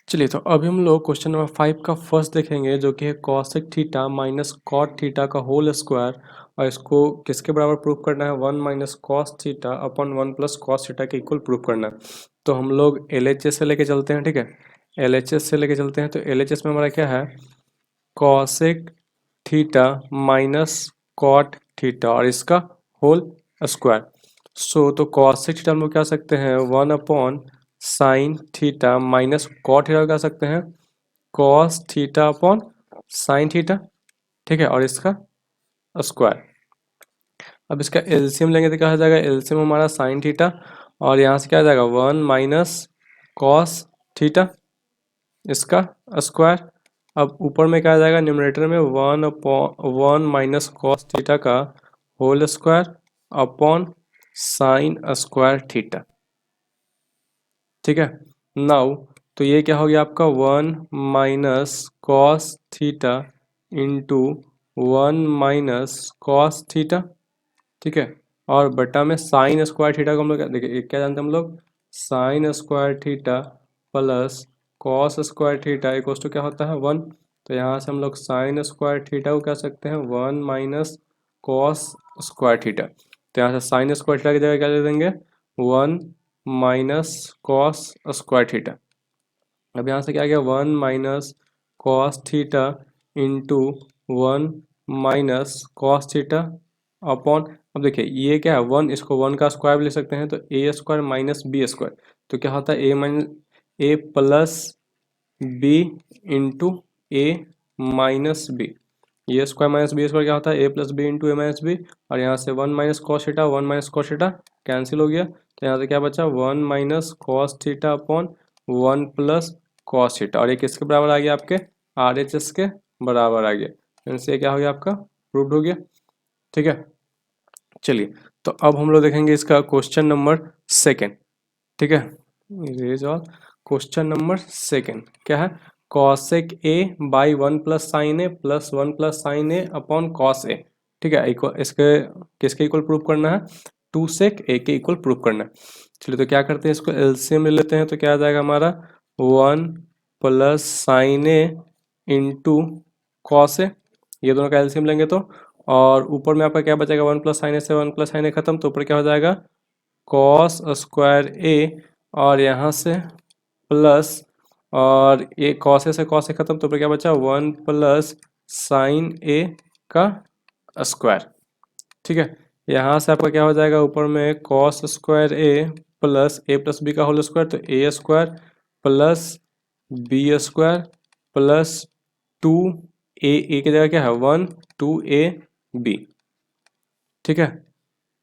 चलिए, तो अभी हम लोग क्वेश्चन नंबर 5 का फर्स्ट देखेंगे, जो कि है cosec theta minus cot theta का होल स्क्वायर। और इसको किसके बराबर प्रूव करना है? 1 minus cos theta upon 1 plus cos theta के इक्वल प्रूव करना है। तो हम लोग LHS से लेके चलते हैं, ठीक है। LHS से लेके चलते हैं, तो LHS में हमारा क्या है? Cosec theta minus cot theta और इसका होल स्क्वायर। तो कॉसेक थीटा हम लोग क्या सकते हैं? 1 upon sine theta minus cot theta क्या सकते हैं? Cos theta upon sine theta, ठीक है, और इसका स्क्वायर। अब इसका एलसीएम लेंगे तो क्या हो जाएगा? एलसीएम हमारा साइन थीटा और यहाँ से क्या आ जाएगा? 1 माइनस कॉस थीटा, इसका स्क्वायर। अब ऊपर में क्या आ जाएगा? न्यूमरेटर में 1 माइनस कॉस थीटा का whole square upon sine square theta, ठीक है। नाउ तो ये क्या हो गया आपका? 1 minus cos theta into 1 minus cos theta, ठीक है। और बटा में साइन स्क्वायर थीटा को हम लोग देखिए क्या जानते हैं हम लोग? Sine square theta plus cos square theta equals to क्या होता है? 1। तो यहाँ से हम लोग साइन स्क्वायर थीटा को कह सकते हैं 1 माइनस कॉस स्क्वायर थीटा। तो यहाँ से साइन स्क्वायर थीटा की जगह क्या दे देंगे? 1 माइनस कॉस स्क्वायर थीटा। अब यहाँ से क्या आ गया? 1 minus cos theta into 1 minus cos theta upon, अब देखिए ये क्या है? 1, इसको 1 का स्क्वायर भी ले सकते हैं, तो A square minus B square. तो क्या होता है? ए plus B into A minus B. A square minus B square क्या होता है? ए plus B into A minus B. और यहाँ से 1 minus cos theta, 1 minus cos theta cancel हो गया। तो यहाँ से क्या बचा? 1 minus cos theta upon 1 plus cos theta. और ये किसके बराबर आ गया? आपके RHS के बराबर आ गया। इनसे ये क्या हो गया? आपका प्रूव्ड हो गया, ठीक है। चलिए, तो अब हम लोग देखेंगे इसका क्वेश्चन नंबर सेकेंड, ठीक है। क्वेश्चन नंबर सेकेंड क्या है? Cosec A by 1 plus sine A plus 1 plus sine A upon cos A, ठीक है। इसके किसके इक्वल प्रूव करना है? 2 सेक ए के इक्वल प्रूव करना है। चलिए, तो क्या करते हैं? इसको एलसीएम ले लेते हैं, तो क्या आ जाएगा हमारा? 1 plus sine A into cos A, ये दोनों का एलसीएम लेंगे तो, और ऊपर में आपका क्या बचेगा? 1 प्लस साइन ए से 1 प्लस साइन ए खत्म, तो ऊपर क्या हो जाएगा? कॉस स्क्वायर ए, और यहाँ से प्लस, और ये कॉस ए से कॉस ए खत्म, तो ऊपर क्या बचा? 1 प्लस साइन ए का स्क्वायर, ठीक है। यहाँ से आपका क्या हो जाएगा? ऊपर में cos square A plus B का होल स्क्वायर, तो A square plus B square plus 2 A की जगह क्या है? 1 2ab, ठीक है,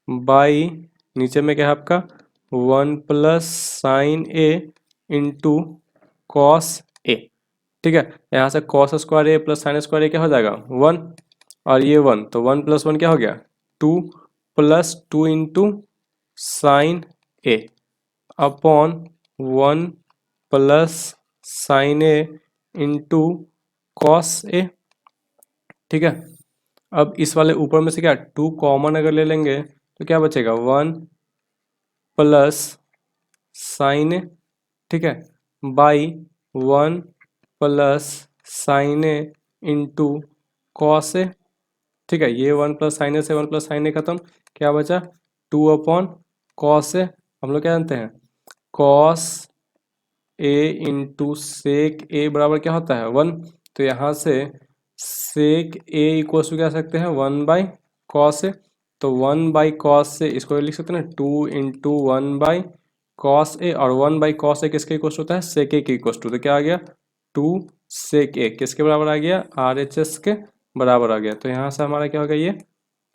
बाई नीचे में क्या है आपका? 1 plus sine A into cos A, ठीक है। यहाँ से cos square A plus sign square A क्या हो जाएगा? 1, और ये 1, तो 1 प्लस 1 क्या हो गया? 2 plus 2 into sine A upon 1 plus sine A into cos A, ठीक है। अब इस वाले ऊपर में से क्या 2 कॉमन अगर ले लेंगे तो क्या बचेगा? 1 प्लस साइन ए, ठीक है, by 1 plus sine A into cos A, ठीक है। ये 1 प्लस साइन ए से 1 प्लस साइन ए खत्म, क्या बचा? 2 अपॉन कॉस ए। हम लोग क्या जानते हैं? कॉस ए इंटू सेक ए बराबर क्या होता है? 1। तो यहाँ से सेक ए इक्वल्स टू क्या सकते हैं? 1 बाई कॉस ए। तो 1 बाई कॉस से इसको लिख सकते हैं ना, 2 इंटू 1 बाई कॉस ए, और 1 बाई कॉस ए किसके इक्वल्स होता है? सेक ए के इक्वल्स टू। तो क्या आ गया? 2 सेक ए किसके बराबर आ गया? RHS के बराबर आ गया। तो यहाँ से हमारा क्या हो गया? ये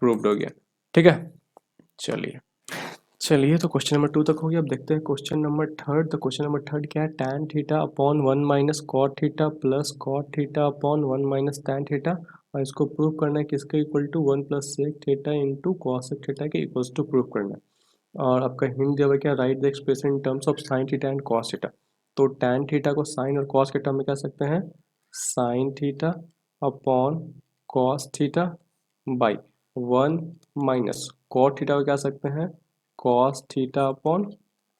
प्रूव्ड हो गया, ठीक है। चलिए, तो क्वेश्चन नंबर 2 तक हो गया। अब देखते हैं क्वेश्चन नंबर थर्ड। तो क्वेश्चन नंबर थर्ड क्या है? Tan theta upon 1 minus cot theta plus cot theta upon 1 minus tan theta, और इसको प्रूव करना है किसके equal to? 1 plus sec theta into cosec theta के इक्वल्स टू प्रूव करना है। और आपका हिंट दिया हुआ है क्या? Write the expression in terms of sine theta and cos theta. तो टैन थीटा को साइन और कॉस के टर्म में कह सकते हैं sine theta upon cos theta by 1 minus cot theta को कह सकते हैं cos theta upon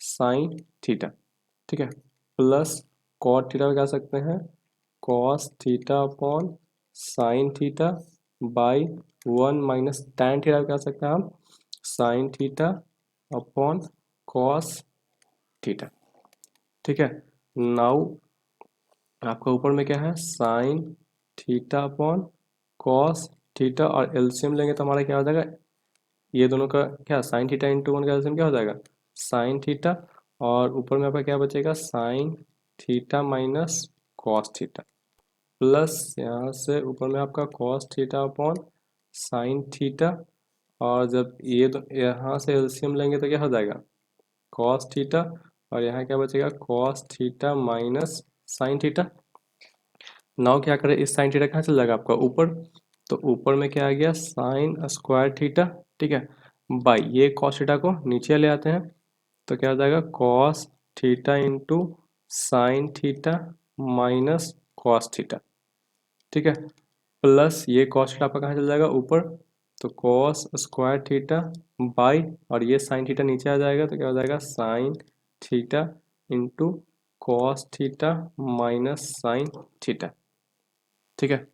sine theta, ठीक है, प्लस कॉट थीटा कह सकते हैं cos theta upon sine theta by 1 minus tan theta कह सकते हैं हम sine theta upon cos theta. ठीक है, नाउ आपका ऊपर में क्या है sine theta upon cos theta और एलसीएम लेंगे तो हमारा क्या हो जाएगा, ये दोनों का क्या साइन थीटा इंटू वन का एलसीएम क्या हो जाएगा साइन थीटा, और ऊपर में आपका क्या बचेगा sign theta minus cos theta plus यहाँ से ऊपर में आपका cos theta upon sine theta, और जब ये यहाँ से एलसीएम लेंगे तो क्या हो जाएगा कॉस थीटा, और यहाँ क्या बचेगा cos theta minus sine theta. Now क्या करें इस साइन थीटा कहाँ चल जाएगा आपका ऊपर, तो ऊपर में क्या आ गया साइन स्क्वायर थीटा। ठीक है, बाई ये कॉस थीटा को नीचे ले आते हैं तो क्या हो जाएगा cos theta into sine theta minus cos theta. ठीक है, प्लस ये कॉस थीटा आपका कहाँ चल जाएगा ऊपर, तो कॉस स्क्वायर थीटा बाई और ये साइन थीटा नीचे आ जाएगा तो क्या हो जाएगा sine theta into cos theta minus sine theta. ठीक है,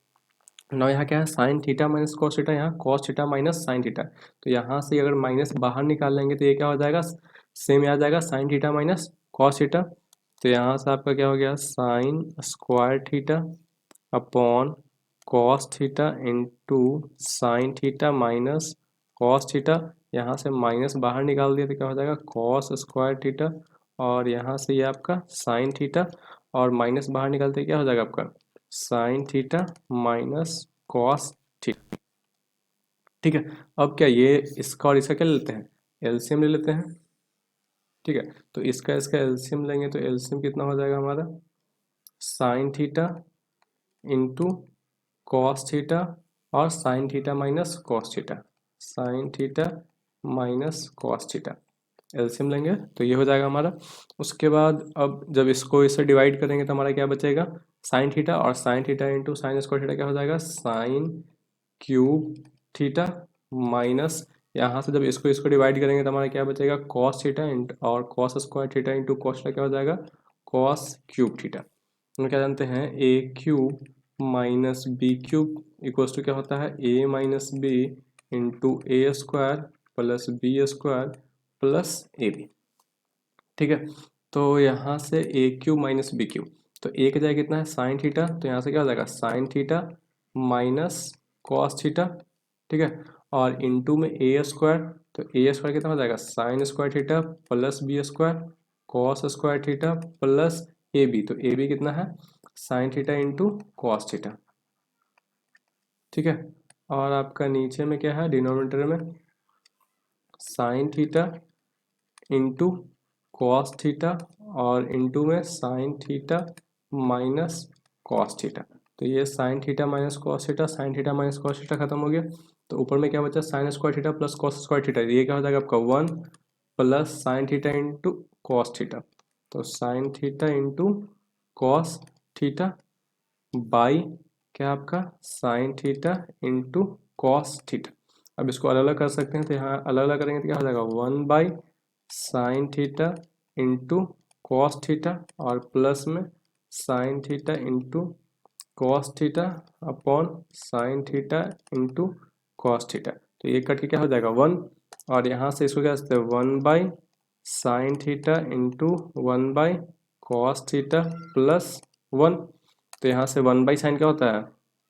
ना यहाँ क्या है sine theta minus cos theta, यहाँ cos theta minus sine theta, तो यहाँ से अगर माइनस बाहर निकाल लेंगे तो ये क्या हो जाएगा सेम आ जाएगा sine theta minus cos theta. तो यहाँ से आपका क्या हो गया sign square theta upon cos theta into sine theta minus cos theta, यहाँ से माइनस बाहर निकाल दिया तो क्या हो जाएगा कॉस स्क्वायर थीटा, और यहाँ से ये आपका साइन थीटा, और माइनस बाहर निकालते क्या हो जाएगा आपका sine theta minus cos theta. ठीक है, अब क्या ये इसका और इसका क्या ले लेते हैं एलसीएम ले लेते हैं। ठीक है, तो इसका इसका एलसीएम लेंगे तो एलसीएम कितना हो जाएगा हमारा sine theta into cos theta और sine theta minus cos theta, sine theta minus cos theta LCM लेंगे तो ये हो जाएगा हमारा। उसके बाद अब जब इसको इससे डिवाइड करेंगे तो हमारा क्या बचेगा साइन थीटा, और sine theta into sine square theta क्या हो जाएगा साइन क्यूब थीटा माइनस यहाँ से जब इसको इसको डिवाइड करेंगे तो हमारा क्या बचेगा कॉस थीटा और cos square theta into cos theta क्या हो जाएगा कॉस क्यूब थीटा। हम क्या जानते हैं A cube minus B cube equals to क्या होता है A minus B into A square plus B square plus A B. ठीक है, तो यहाँ से A cube minus B cube, तो ए की जगह कितना है साइन थीटा, तो यहाँ से क्या हो जाएगा sine theta minus cos theta. ठीक है, और इनटू में ए स्क्वायर, तो ए स्क्वायर कितना हो जाएगा sine square theta plus B square cos square theta plus A B, तो ए बी कितना है sine theta into cos theta. ठीक है, और आपका नीचे में क्या है डिनोमिनेटर में sine theta into cos theta और इंटू में sine theta minus cos theta, तो ये sine theta minus cos theta sine theta minus cos theta खत्म हो गया, तो ऊपर में क्या बचा sine square theta plus cos square theta, ये क्या हो जाएगा आपका 1 plus sine theta into cos theta, तो sine theta into cos theta by क्या आपका sine theta into cos theta. अब इसको अलग अलग कर सकते हैं तो यहाँ अलग अलग करेंगे तो क्या हो जाएगा 1 by sign theta into cos theta और प्लस में sine theta into cos theta upon sine theta into cos theta, तो ये कट के क्या हो जाएगा 1, और यहाँ से इसको क्या सकते हैं 1 by sign theta into 1 by cos theta plus 1, तो यहाँ से 1 बाई साइन क्या होता है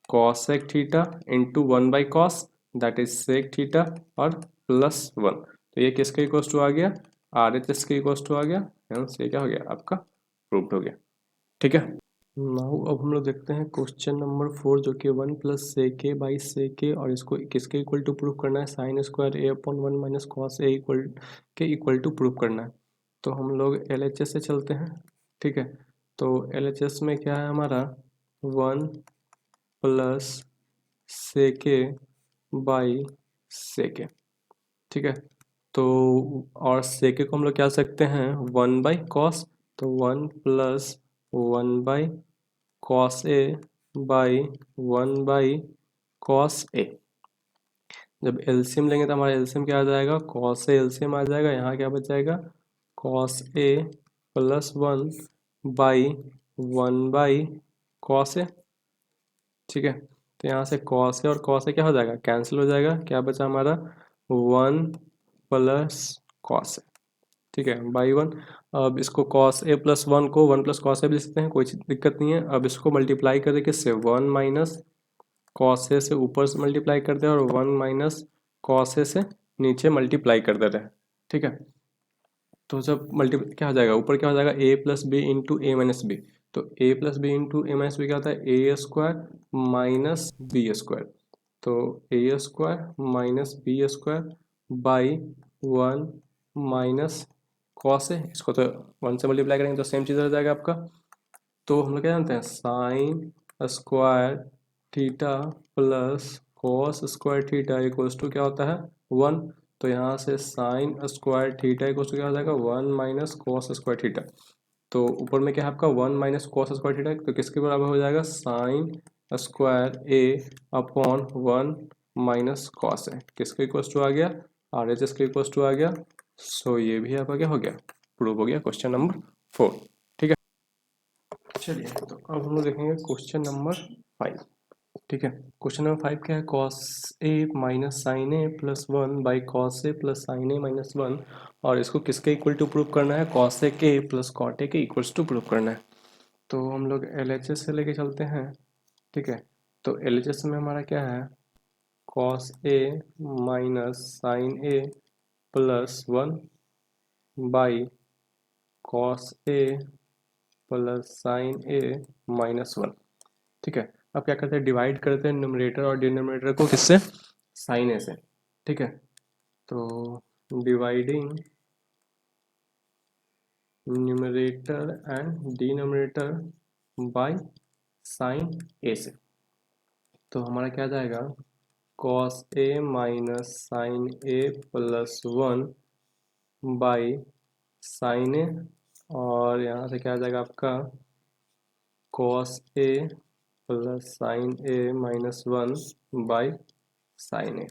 cos sec theta into 1 by cos that is sec theta और प्लस 1, तो ये किसके इक्वल्स टू आ गया आर एच एस के इक्वल्स टू आ गया, ये क्या हो गया आपका प्रूव्ड हो गया। ठीक है, नाउ अब हम लोग देखते हैं क्वेश्चन नंबर 4 जो कि 1 प्लस सेके बाई सेके, और इसको किसके इक्वल टू प्रूव करना है sine square A upon 1 minus cos A equal to prove करना है। तो हम लोग एलएचएस से चलते हैं। ठीक है, तो एलएचएस में क्या है हमारा 1 प्लस सेके बाई सेके। ठीक है, तो और सेके को हम लोग क्या सकते हैं 1 बाई कॉस, तो 1 plus 1 by cos A by 1 by cos A. जब एलसीएम लेंगे तो हमारा एलसीएम क्या आ जाएगा कॉस ए एलसीएम आ जाएगा, यहाँ क्या बच जाएगा cos A plus 1 by 1/cos ए, ठीक है। तो यहाँ से cos ए और cos ए क्या हो जाएगा, कैंसिल हो जाएगा, क्या बचा हमारा 1 प्लस cos ए, ठीक है, बाई 1। अब इसको cos ए प्लस 1 को 1 प्लस cos ए भी लिख सकते हैं, कोई दिक्कत नहीं है। अब इसको मल्टीप्लाई कर दे किससे, 1 माइनस cos ए से ऊपर से मल्टीप्लाई कर दे और 1 माइनस cos ए से नीचे मल्टीप्लाई कर दे रहे हैं, ठीक है। तो जब मल्टीप्लाई क्या हो जाएगा, ऊपर क्या हो जाएगा, A plus B into A minus B. तो A plus B into A minus B क्या होता है, A square minus B square. तो A square minus B square by 1 minus cos है, इसको तो 1 से मल्टीप्लाई करेंगे तो सेम चीज़ हो जाएगा आपका। तो हम लोग क्या जानते हैं, sine square theta plus cos square theta equals to क्या होता है, 1। तो यहाँ से sine square theta equals to क्या हो जाएगा, 1 माइनस कॉस स्क्वायर थीटा। तो ऊपर में क्या है आपका 1 माइनस कॉस स्क्वायर थीटा, तो किसके बराबर हो जाएगा, sine square A upon 1 minus cos है, किसके इक्वल्स टू आ गया, आर एच एस के इक्वल्स टू आ गया। सो ये भी आपका क्या हो गया, प्रूव हो गया, क्वेश्चन नंबर 4, ठीक है। चलिए तो अब हम लोग देखेंगे क्वेश्चन नंबर 5, ठीक है। क्वेश्चन नंबर 5 क्या है, cos A minus sine A plus 1 by cos A plus sine A minus 1, और इसको किसके इक्वल टू प्रूव करना है, कॉस ए के प्लस कॉट ए के इक्वल्स टू प्रूव करना है। तो हम लोग एलएचएस से लेके चलते हैं, ठीक है। तो एलएचएस में हमारा क्या है, cos A minus sine A plus 1 by cos A plus sine A minus 1, ठीक है। अब क्या करते हैं, डिवाइड करते हैं न्यूमरेटर और डिनोमिनेटर को किससे, साइन ए से, ठीक है। तो dividing numerator and denominator by sine A से, तो हमारा क्या जाएगा, cos A minus sine A plus 1 by sine A, और यहाँ से क्या आ जाएगा आपका cos A plus sine A minus 1 by sine A,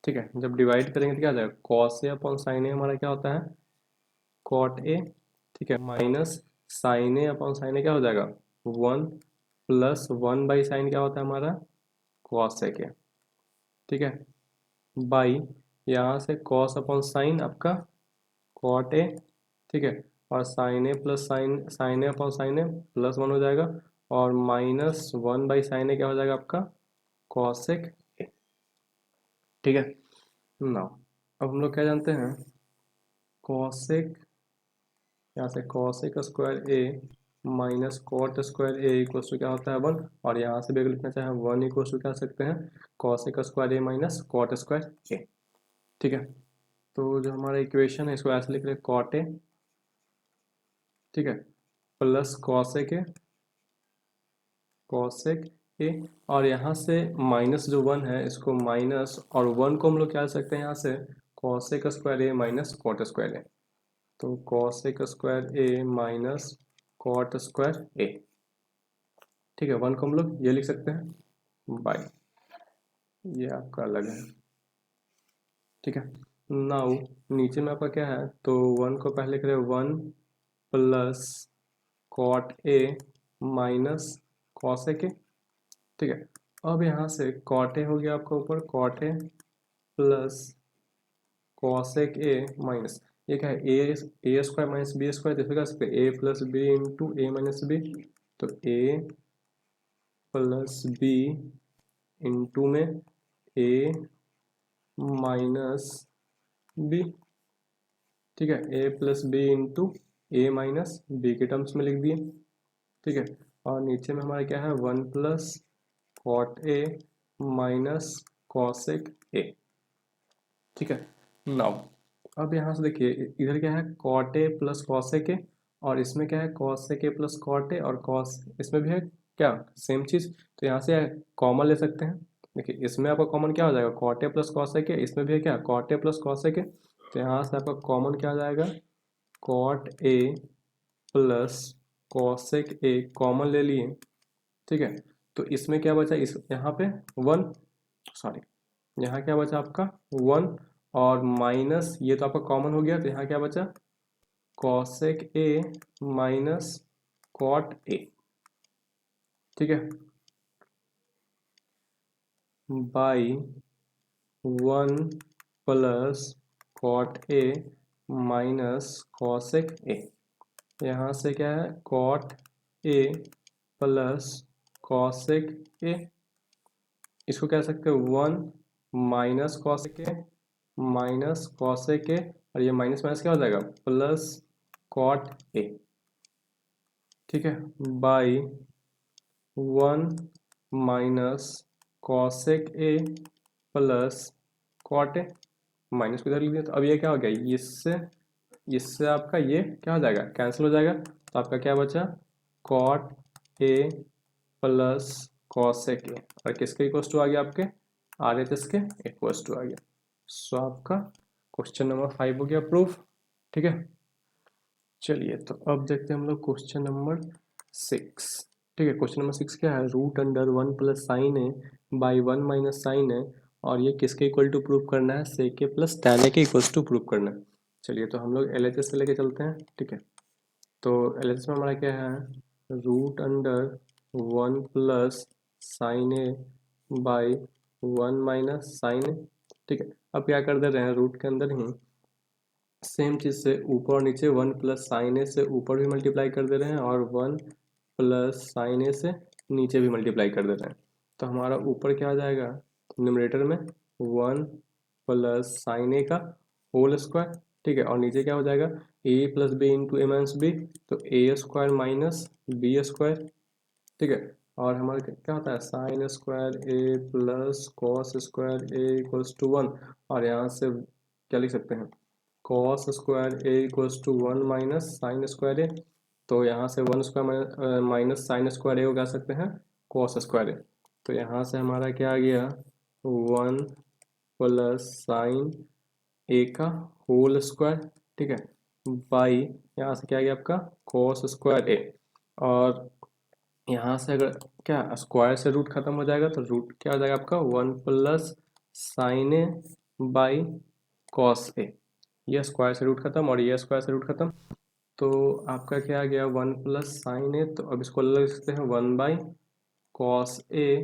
ठीक है। जब डिवाइड करेंगे तो क्या आ जाएगा, cos A upon sine A हमारा क्या होता है, कॉट ए, ठीक है, minus sine A upon sine ए क्या हो जाएगा, 1 प्लस 1 बाई साइन क्या होता है हमारा, कॉस ए के, ठीक है, बाई यहाँ से कॉस अपॉन साइन आपका कॉट ए, ठीक है, और sine A plus sine A upon sine A plus 1 हो जाएगा, और माइनस 1 बाई साइन ए क्या हो जाएगा आपका, कॉसेक ए, ठीक है। नाउ अब हम लोग क्या जानते हैं, कॉसेक, यहाँ से cosec square A minus cot square A equal to क्या होता है 1, और यहाँ से भी अगर लिखना चाहें 1 इक्वल टू क्या सकते हैं, cosec square A minus cot square A, ठीक है। तो जो हमारा इक्वेशन है इसको ऐसे लिख रहे हैं, कॉट ए, ठीक है, प्लस कॉसेक ए, और यहाँ से माइनस जो 1 है इसको माइनस, और 1 को हम लोग क्या कर सकते हैं यहाँ से, cosec square A minus cot square A. तो cosec square A minus cot square A, ठीक है, 1 को हम लोग ये लिख सकते हैं बाई, ये आपका अलग है, ठीक है। नाउ नीचे में आपका क्या है, तो 1 को पहले करें 1 plus cot A minus cosec A, ठीक है। अब यहाँ से कॉट ए हो गया आपका ऊपर, cot A plus cosec A minus, ये क्या है, A square minus B square, जैसे कर सकते हैं A plus B into A minus B. तो ए प्लस बी इंटू में ए माइनस बी, ठीक है, ए plus B into A minus B के टर्म्स में लिख दिए, ठीक है। और नीचे में हमारा क्या है, 1 plus cot A minus cosec A, ठीक है। नाउ अब यहाँ से देखिए, इधर क्या है, cot A plus cosec A, और इसमें क्या है, cosec A plus cot A, और कॉस इसमें भी है क्या, सेम चीज़। तो यहाँ से कॉमन ले सकते हैं, देखिए इसमें आपका कॉमन क्या हो जाएगा, cot A plus cosec A, इसमें भी है क्या, cot A plus cosec A. तो यहाँ से आपका कॉमन क्या आ जाएगा, cot A plus cosec A common ले लिए, ठीक है। तो इसमें क्या बचा, इस यहाँ पे 1, सॉरी यहाँ क्या बचा आपका 1, और माइनस ये तो आपका कॉमन हो गया, तो यहाँ क्या बचा, cosec A minus cot A, ठीक है, by 1 plus cot A minus cosec A. यहाँ से क्या है, cot A plus cosec A, इसको कह सकते हो 1 minus cosec A minus cosec A, और ये माइनस माइनस क्या हो जाएगा, प्लस कॉट ए। ठीक है, by 1 minus cosec A plus cot A, minus को इधर लिख दिया, तो अब ये क्या हो गया, इससे आपका ये क्या हो जाएगा, कैंसिल हो जाएगा, तो आपका क्या बचा, cot A plus cosec A, और किसके इक्वल्स टू आ गया, आपके RHS के इक्वल्स टू आ गया। सो आपका क्वेश्चन नंबर 5 हो गया प्रूफ। ठीक है, चलिए तो अब देखते हैं हम लोग क्वेश्चन नंबर 6। ठीक है, क्वेश्चन नंबर 6 क्या है, root under 1 plus sine A by 1 minus sine A, और ये किसके इक्वल टू प्रूव करना है, सेक ए प्लस टैन ए के इक्वल्स टू प्रूव करना है। चलिए तो हम लोग LHS से लेके चलते हैं। ठीक है, तो LHS में हमारा क्या है, root under 1 plus sine A by 1 minus sine A. ठीक है, अब क्या कर दे रहे हैं, रूट के अंदर ही सेम चीज़ से ऊपर और नीचे 1 प्लस साइन ए से ऊपर भी मल्टीप्लाई कर दे रहे हैं, और 1 प्लस साइन ए से नीचे भी मल्टीप्लाई कर दे रहे हैं। तो हमारा ऊपर क्या आ जाएगा, न्यूमरेटर में 1 प्लस साइन ए का होल स्क्वायर। ठीक है, और नीचे क्या हो जाएगा, A plus B into A minus B, तो A square minus B square. ठीक है, और हमारा क्या होता है, sine square A plus cos square A equals to 1, और यहाँ से क्या लिख सकते हैं, cos square A equals to 1 minus sine square A, तो यहाँ से 1 square minus sine square A को कह सकते हैं कॉस स्क्वायर ए। तो यहाँ से हमारा क्या आ गया, 1 प्लस साइन ए का होल स्क्वायर। ठीक है, बाई यहाँ से क्या आ गया आपका कॉस स्क्वायर ए, और यहाँ से अगर क्या स्क्वायर से रूट खत्म हो जाएगा, तो रूट क्या हो जाएगा आपका 1 plus sine A by cos A, ये स्क्वायर से रूट खत्म और ये स्क्वायर से रूट खत्म, तो आपका क्या आ गया 1 प्लस साइन ए, तो अब इसको अलग लिख सकते हैं 1 by cos A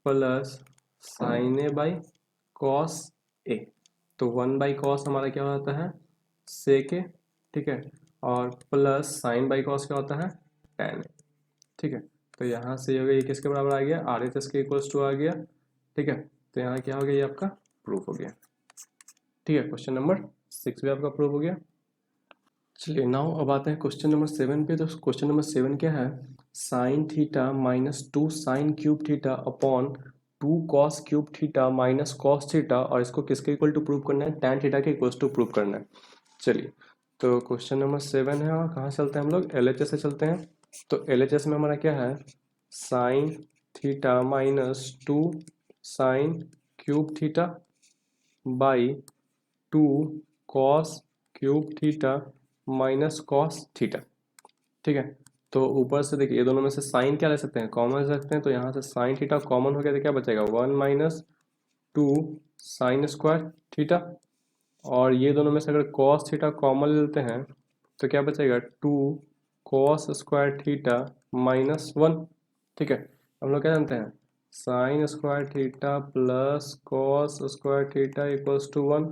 plus sine A by cos A, तो 1 बाई कॉस हमारा क्या होता है, सेक ए। ठीक है, और प्लस साइन बाई कॉस क्या होता है, टैन ए। ठीक है, तो यहाँ से हो गया, ये किसके बराबर आ गया, RHS के इक्वल्स टू आ गया। ठीक है, तो यहाँ क्या हो गया, ये आपका प्रूफ हो गया। ठीक है, क्वेश्चन नंबर 6 भी आपका प्रूफ हो गया। चलिए नाउ अब आते हैं क्वेश्चन नंबर 7 पे। तो क्वेश्चन नंबर 7 क्या है, sine theta minus 2 sine cube theta upon 2 cos cube theta minus cos theta, और इसको किसके इक्वल टू प्रूव करना है, टैन थीटा के इक्वल टू प्रूव करना है। चलिए तो क्वेश्चन नंबर 7 है, और कहाँ से चलते हैं हम लोग, LHS से चलते हैं। तो LHS में हमारा क्या है, sine theta minus 2 sine cube theta by 2 cos cube theta minus cos theta. ठीक है, तो ऊपर से देखिए ये दोनों में से साइन क्या ले सकते हैं, कॉमन ले सकते हैं, तो यहाँ से साइन थीटा कॉमन हो गया, तो क्या बचेगा 1 माइनस 2 साइन स्क्वायर थीटा, और ये दोनों में से अगर कॉस थीटा कॉमन ले लेते हैं, तो क्या बचेगा 2 कॉस स्क्वायर थीटा माइनस 1। ठीक है, हम लोग क्या जानते हैं, sine square theta plus cos square theta equals to 1,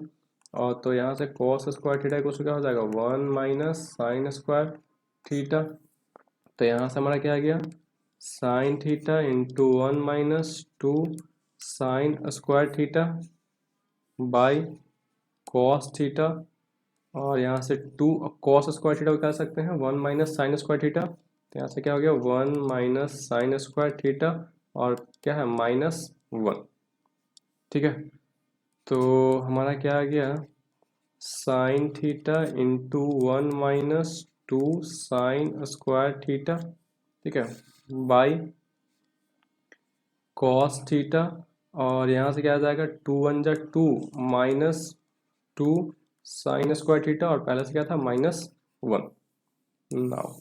और तो यहाँ से cos square theta equals to क्या हो जाएगा 1 माइनस साइन स्क्वायर थीटा, तो यहाँ से हमारा क्या आ गया, sign theta into 1 minus 2 sign square theta by cos theta, और यहाँ से 2 कॉस स्क्वायर थीटा को कह सकते हैं 1 माइनस साइन स्क्वायर थीटा, तो यहाँ से क्या हो गया 1 माइनस साइन स्क्वायर थीटा, और क्या है -1। ठीक है, तो हमारा क्या आ गया, sign theta into 1 minus 2 sign square theta. ठीक है, बाई कॉस थीटा, और यहाँ से क्या आ जाएगा 2 1 जा 2 माइनस 2 साइन स्क्वायर थीटा, और पहले से क्या था -1। नाउ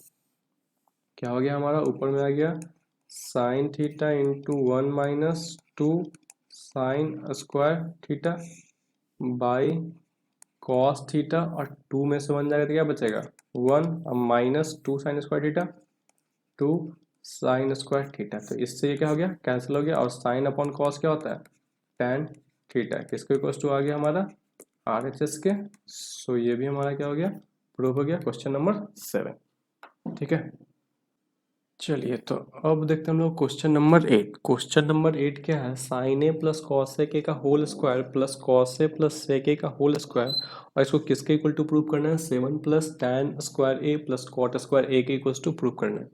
क्या हो गया, हमारा ऊपर में आ गया sign theta into 1 minus 2 sign square theta by cos theta, और 2 में से 1 जाएगा तो क्या बचेगा 1, अब -2 sign square theta 2 sign square theta. तो इससे ये क्या हो गया, कैंसिल हो गया। और साइन अपॉन कॉस क्या होता है, टैन थीटा। किसके इक्वल टू आ गया हमारा, RHS के। सो ये भी हमारा क्या हो गया, प्रूव हो गया, क्वेश्चन नंबर 7। ठीक है, चलिए तो अब देखते हैं हम लोग क्वेश्चन नंबर 8। क्वेश्चन नंबर 8 क्या है, sign A plus cos A के का whole square plus cos A plus सेक ए का होल स्क्वायर, और इसको किसके इक्वल टू प्रूव करना है, 7 plus tan square A plus cot square ए के इक्वल टू प्रूव करना है।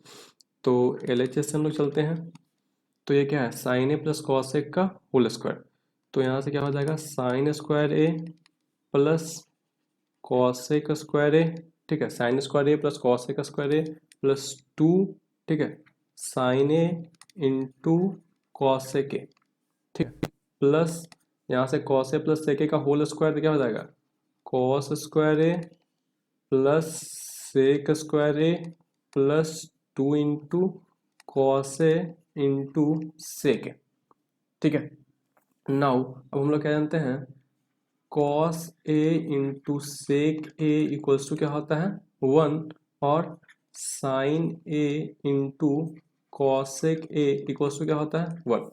तो LHS से हम लोग चलते हैं। तो ये क्या है, sign A plus cos A का होल स्क्वायर। तो यहाँ से क्या हो जाएगा, sine square A plus cos A का स्क्वायर ए। ठीक है, sine square A plus cos A का स्क्वायर ए प्लस 2, ठीक है, साइन ए इंटू कॉस ए के। ठीक है, प्लस यहाँ से कॉस ए प्लस सेक ए का होल स्क्वायर तो क्या हो जाएगा, cos square A plus sec square A plus 2 into cos A into sec A. ठीक है, नाउ अब हम लोग क्या जानते हैं, cos A into sec A equals to क्या होता है 1, और sine A into cosec A equals to क्या होता है 1।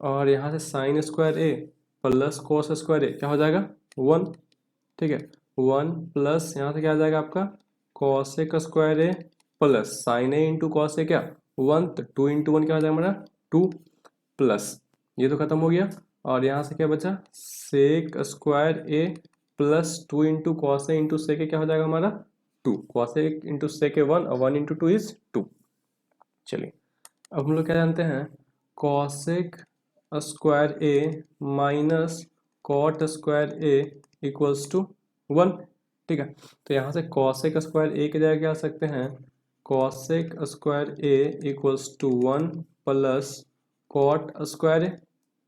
और यहाँ से sine square A plus cos square A क्या हो जाएगा 1। ठीक है, 1 प्लस यहाँ से क्या आ जाएगा आपका cosec square A plus sine A into cos ए क्या 1, तो 2 इंटू 1 क्या हो जाएगा हमारा 2, प्लस ये तो खत्म हो गया। और यहाँ से क्या बचा, सेक square A plus 2 into cos A into sec ए क्या हो जाएगा हमारा 2, कॉस ए इंटू सेक ए 1 और 1 इंटू 2 इज 2। चलिए अब हम लोग क्या जानते हैं, cosec square A minus cot square A equals to 1। ठीक है, तो यहाँ से कॉसेक स्क्वायर ए की जगह क्या आ सकते हैं, cosec square A equals to 1 plus cot square A.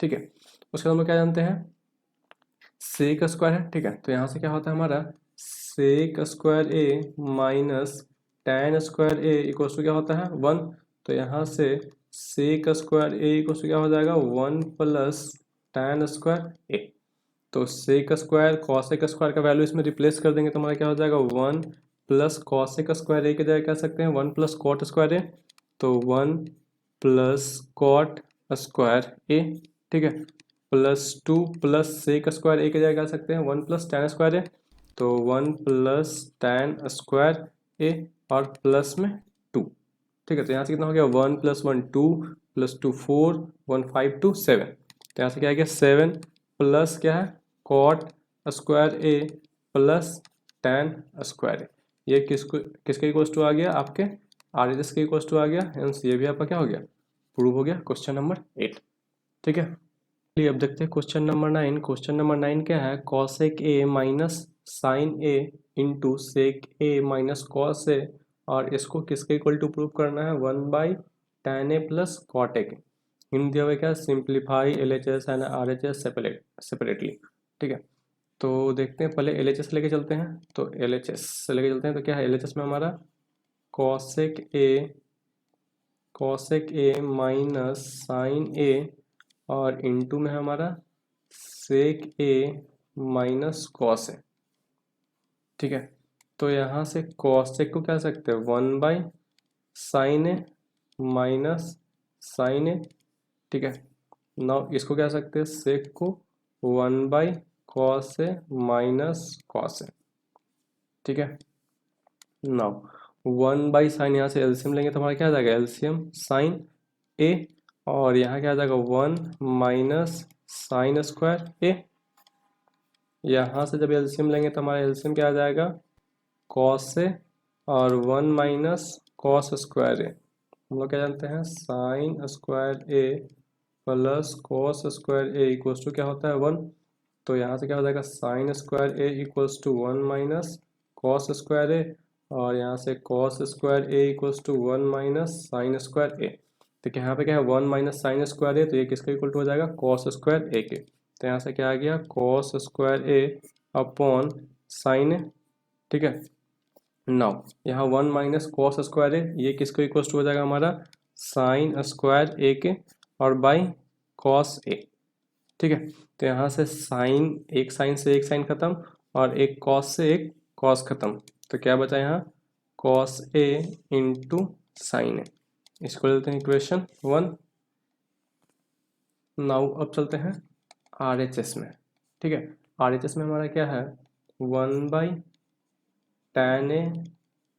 ठीक है, उसके बाद हम लोग क्या जानते हैं, सेक स्क्वायर है। ठीक है, तो यहाँ से क्या होता है हमारा sec square A minus tan square A equals to क्या होता है 1। तो यहाँ से sec square A equals to क्या हो जाएगा 1 प्लस टैन स्क्वायर ए। तो सेक स्क्वायर कॉसेक स्क्वायर का वैल्यू इसमें रिप्लेस कर देंगे तो हमारा क्या हो जाएगा 1 प्लस कॉसेक स्क्वायर ए की जगह कह सकते हैं 1 प्लस कॉट स्क्वायर ए। तो 1 प्लस कॉट स्क्वायर ए। ठीक है, प्लस 2 प्लस सेक स्क्वायर ए की जगह कह सकते हैं 1 प्लस टैन स्क्वायर ए। तो 1 प्लस टैन स्क्वायर ए और प्लस में 2। ठीक है, तो यहाँ से कितना हो गया 1 प्लस 1 2 प्लस 2 4 1 5 2 7। तो यहाँ से क्या आ गया 7 प्लस क्या है cot square A plus tan square ए। ये किसके इक्वल्स टू आ गया, आपके RHS के इक्वल्स टू आ गया। हेंस ये भी आपका क्या हो गया, प्रूव हो गया, क्वेश्चन नंबर 8। ठीक है, चलिए अब देखते हैं क्वेश्चन नंबर 9। क्वेश्चन नंबर 9 क्या है, cosec A minus sine A into sec A minus cos A, और इसको किसके इक्वल टू प्रूव करना है 1 by tan A plus cot A के। हिंट दिया हुआ क्या, simplify LHS and RHS separately. ठीक है, तो देखते हैं, पहले LHS लेके चलते हैं। तो LHS से लेके चलते हैं, तो क्या है LHS में हमारा cosec A minus sine A और इनटू में हमारा सेक ए माइनस कॉस ए। ठीक है, तो यहाँ से कॉसेक को क्या सकते हैं 1 by sine A minus sine A. ठीक है, नाउ इसको क्या सकते हैं सेक को 1 by cos A minus cos A. ठीक है, नाउ 1 बाई साइन, यहाँ से एलसीएम लेंगे तो हमारा क्या आ जाएगा एलसीएम साइन ए, और यहाँ क्या आ जाएगा 1 माइनस साइन स्क्वायर ए। यहाँ से जब एलसीएम लेंगे तो हमारा एलसीएम क्या आ जाएगा कॉस ए, और 1 माइनस कॉस स्क्वायर ए। हम लोग क्या जानते हैं sine square A plus cos square A equals to क्या होता है 1। तो यहाँ से क्या हो जाएगा sine square A equals to 1 minus cos square A, और यहाँ से cos square A equals to 1 minus sine square A. तो यहाँ पे क्या है 1 माइनस साइन स्क्वायर ए, तो ये किसका इक्वल टू हो जाएगा कॉस स्क्वायर ए के। तो यहाँ से क्या आ गया cos square A upon sine A. ठीक है, नाउ यहाँ 1 माइनस कॉस स्क्वायर ए, ये किसको इक्वल्स टू हो जाएगा हमारा साइन स्क्वायर ए के और बाई कॉस ए। ठीक है, तो यहाँ से साइन, एक साइन से एक साइन खत्म, और एक कॉस से एक कॉस खत्म। तो क्या बचा यहाँ कॉस ए इंटू साइन ए। इसको लेते हैं इक्वेशन 1। नाउ अब चलते हैं RHS में। ठीक है, RHS में हमारा क्या है, 1/tan A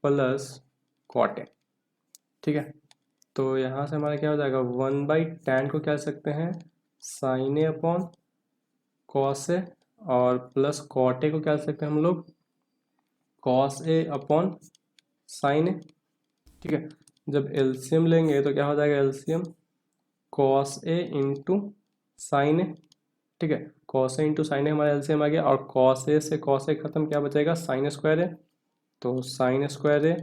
plus cot A। ठीक है, तो यहाँ से हमारा क्या हो जाएगा, 1/tan को क्या लिख सकते हैं, sin A upon cos A, और प्लस cot A को क्या लिख सकते हैं हम लोग, cos A upon sin A। ठीक है, जब एलसीएम लेंगे तो क्या हो जाएगा, LCM cos A into sine A. ठीक है, cos A into sine A हमारा एलसीएम आ गया, और cos A से cos A खत्म, क्या बचेगा, साइन स्क्वायर ए। तो sign square A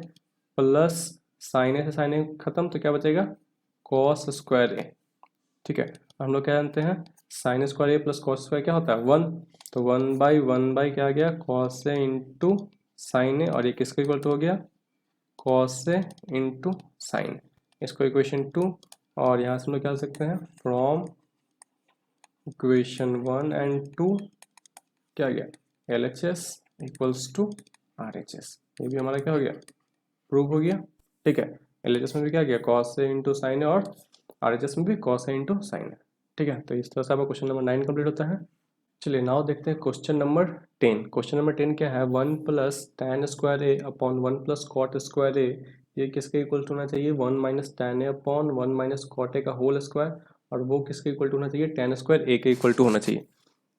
plus sine A से साइन ए खत्म, तो क्या बचेगा, cos स्क्वायर ए। ठीक है, हम लोग क्या जानते हैं, sine square A plus cos square क्या होता है, 1। तो 1/1 क्या आ गया, cos A into sine A, और ये किसके इक्वल टू हो गया, cos A इंटू साइन। इसको इक्वेशन 2, और यहाँ से हम लोग क्या लिख सकते हैं, फ्रॉम इक्वेशन 1 एंड 2 क्या गया, LHS इक्वल्स टू RHS। ये भी हमारा क्या हो गया, प्रूव हो गया। ठीक है, LHS में भी क्या गया, cos A इंटू साइन है, और RHS में भी cos A इंटू साइन है। ठीक है, तो इस तरह से आपका क्वेश्चन नंबर 9 कंप्लीट होता है। चलिए नाउ देखते हैं क्वेश्चन नंबर 10। क्वेश्चन नंबर 10 क्या है, 1+tan² अपॉन 1+cot²। ये किसके इक्वल टू होना चाहिए, 1-tan A upon 1-cot A का होल स्क्वायर, और वो किसके इक्वल टू होना चाहिए, tan² A के इक्वल टू होना चाहिए।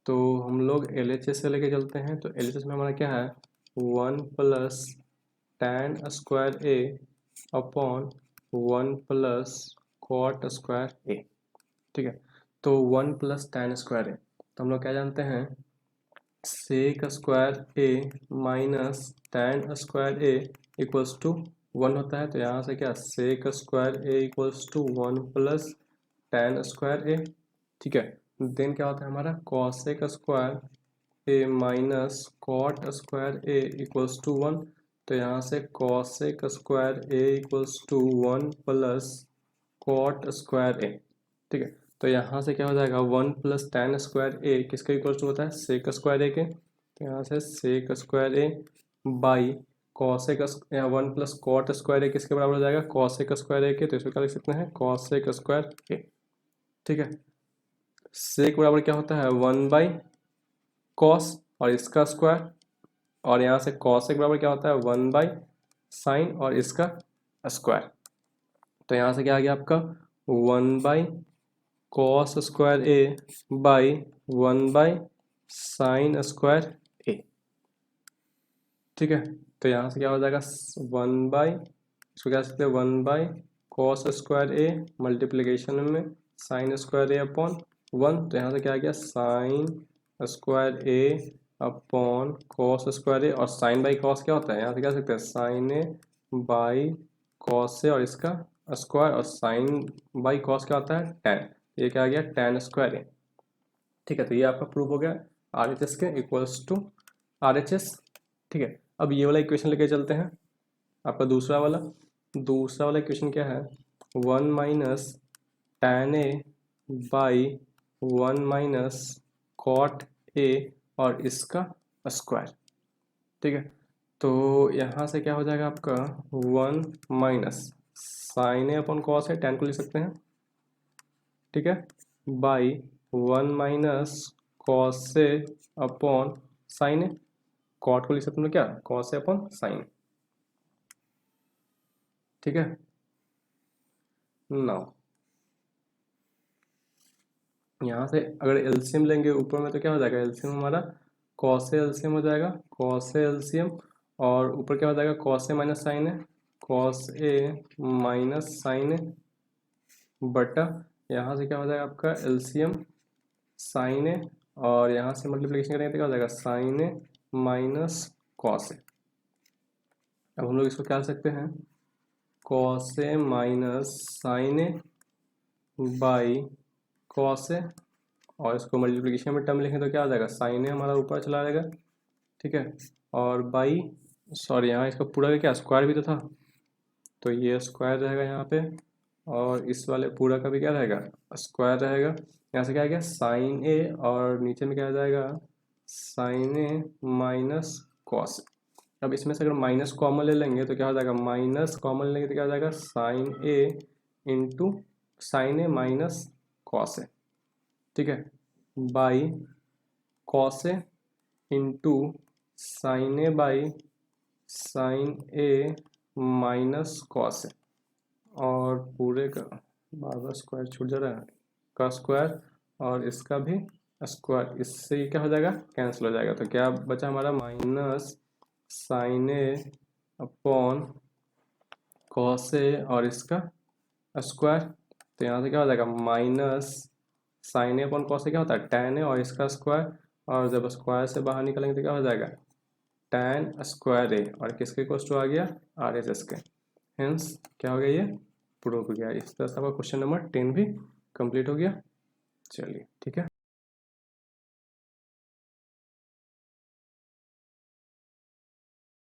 तो हम लोग LHS से लेके चलते हैं, तो LHS में हमारा क्या है, 1+tan² A अपॉन 1+cot²A। ठीक है, तो 1+tan²A, तो हम लोग क्या जानते हैं, sec² A minus tan² A equals to 1 होता है। तो यहाँ से क्या, sec² A equals to 1+tan²A। ठीक है, देन क्या होता है हमारा, cosec² A minus cot² A equals to 1। तो यहाँ से cosec² A equals to 1+cot²A। ठीक है, तो यहाँ से क्या हो जाएगा, 1+tan² A किसके इक्वल टू होता है, sec² A के। तो यहाँ से sec² A by cosec, 1+cot² A किसके बराबर हो जाएगा, cosec² A के। तो इसको क्या लिख सकते हैं, cosec² A। ठीक है, sec बराबर क्या होता है, 1/cos और इसका स्क्वायर, और यहाँ से cosec बराबर क्या होता है, 1/sin और इसका स्क्वायर। तो यहाँ से क्या आ गया आपका, 1/cos² A by 1/sin² A। ठीक है, तो यहाँ से क्या हो जाएगा, इसको क्या सकते हैं, 1/cos² A मल्टीप्लीकेशन में sin² A अपॉन 1। तो यहाँ से क्या आ गया, sin² A upon cos² A, और sin बाई cos क्या होता है, यहाँ से क्या सकते हैं, sin A by cos A और इसका स्क्वायर, और sin बाई cos क्या होता है, tan। ये क्या आ गया, tan² A। ठीक है, तो ये आपका प्रूफ हो गया RHS के इक्वल्स टू RHS। ठीक है, अब ये वाला इक्वेशन लेके चलते हैं, आपका दूसरा वाला इक्वेशन क्या है, 1-tan A by 1-cot A और इसका स्क्वायर। ठीक है, तो यहाँ से क्या हो जाएगा आपका, 1-sin A upon cos A, tan को लिख सकते हैं। ठीक है, by 1-cos A upon sin A, cot को लिख सकते हैं क्या, cos A upon sin A। ठीक है, नाउ यहाँ से अगर एलसीएम लेंगे ऊपर में, तो क्या हो जाएगा, एलसीएम हमारा cos A एलसीएम हो जाएगा, cos A एलसीएम, और ऊपर क्या हो जाएगा, cos A माइनस साइन है, cos A माइनस साइन है, बटा यहाँ से क्या हो जाएगा आपका एलसीएम साइन ए, और यहाँ से मल्टीप्लिकेशन करेंगे तो क्या हो जाएगा, sine A minus cos A. अब हम लोग इसको क्या लिख सकते हैं, cos A minus sine A by cos A, और इसको मल्टीप्लिकेशन में टर्म लिखें तो क्या हो जाएगा, साइन ए हमारा ऊपर चला जाएगा। ठीक है, और बाई, सॉरी यहाँ इसका पूरा का क्या, स्क्वायर भी तो था, तो ये स्क्वायर रहेगा यहाँ पे, और इस वाले पूरा का भी क्या रहेगा, स्क्वायर रहेगा। यहाँ से क्या आ गया, साइन ए, और नीचे में क्या आ जाएगा, साइन ए माइनस कॉस। अब इसमें से अगर माइनस कॉमन ले लेंगे तो क्या हो जाएगा, माइनस कॉमन लेंगे तो क्या हो जाएगा, sine A into sine A minus cos A, ठीक है, by cos A into sine A by sine A minus cos A, और पूरे का बार बार स्क्वायर छूट जा रहा है, का स्क्वायर और इसका भी स्क्वायर, इससे ये क्या हो जाएगा, कैंसिल हो जाएगा। तो क्या बचा हमारा, minus sine A upon cos A और इसका स्क्वायर। तो यहाँ से क्या हो जाएगा, minus sine A upon cos ए क्या होता है, tan ए, और इसका स्क्वायर, और जब स्क्वायर से बाहर निकलेंगे तो क्या हो जाएगा, tan स्क्वायर ए, और किसके इक्वल्स टू आ गया, आर एच एस के। हेंस क्या हो गया, ये प्रूव हो गया। इस तरह से आपका क्वेश्चन नंबर 10 भी कंप्लीट हो गया। चलिए ठीक है।